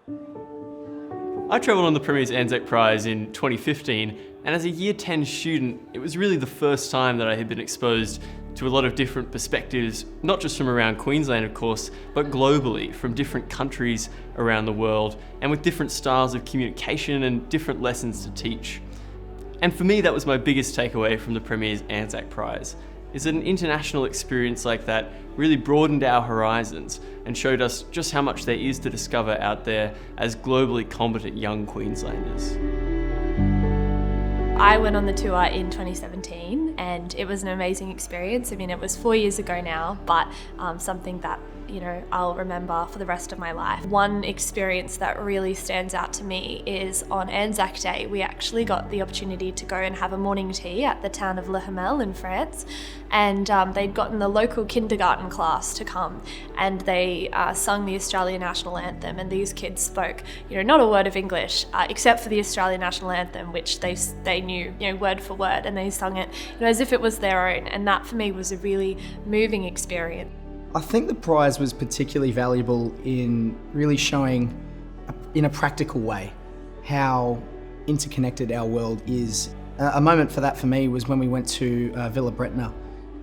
I travelled on the Premiers Anzac Prize in 2015, and as a Year 10 student, it was really the first time that I had been exposed to a lot of different perspectives, not just from around Queensland, of course, but globally, from different countries around the world, and with different styles of communication and different lessons to teach. And for me, that was my biggest takeaway from the Premiers Anzac Prize, is that an international experience like that really broadened our horizons and showed us just how much there is to discover out there as globally competent young Queenslanders. I went on the tour in 2017 and it was an amazing experience. I mean, it was 4 years ago now, but something that I'll remember for the rest of my life. One experience that really stands out to me is on Anzac Day, we actually got the opportunity to go and have a morning tea at the town of Le Hamel in France, and they'd gotten the local kindergarten class to come, and they sung the Australian National Anthem, and these kids spoke, not a word of English, except for the Australian National Anthem, which they knew, word for word, and they sung it, as if it was their own, and that for me was a really moving experience. I think the prize was particularly valuable in really showing, in a practical way, how interconnected our world is. A moment for that for me was when we went to Villa Bretna,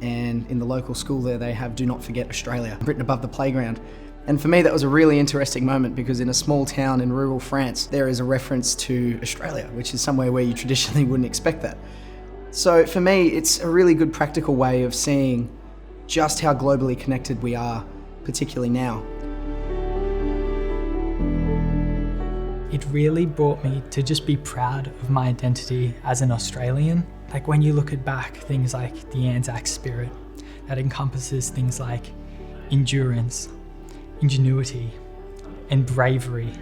and in the local school there they have Do Not Forget Australia written above the playground. And for me that was a really interesting moment because in a small town in rural France there is a reference to Australia, which is somewhere where you traditionally wouldn't expect that. So for me it's a really good practical way of seeing just how globally connected we are, particularly now. It really brought me to just be proud of my identity as an Australian. Like when you look at back, things like the Anzac spirit, that encompasses things like endurance, ingenuity, and bravery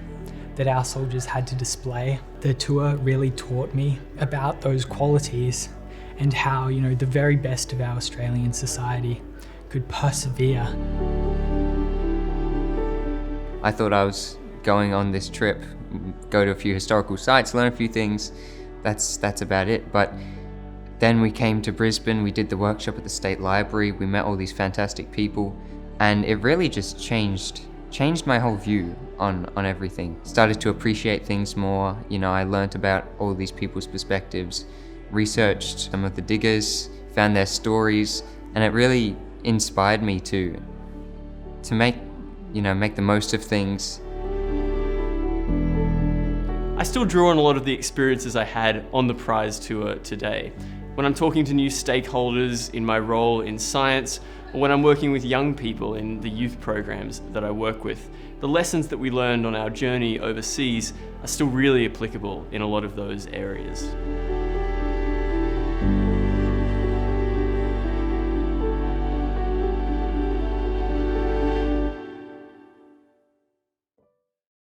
that our soldiers had to display. The tour really taught me about those qualities and how, the very best of our Australian society could persevere. I thought I was going on this trip, go to a few historical sites, learn a few things, that's about it. But then we came to Brisbane, we did the workshop at the State Library, we met all these fantastic people, and it really just changed my whole view on everything. Started to appreciate things more, I learnt about all these people's perspectives, researched some of the diggers, found their stories, and it really inspired me to make the most of things. I still draw on a lot of the experiences I had on the prize tour today. When I'm talking to new stakeholders in my role in science, or when I'm working with young people in the youth programs that I work with, the lessons that we learned on our journey overseas are still really applicable in a lot of those areas.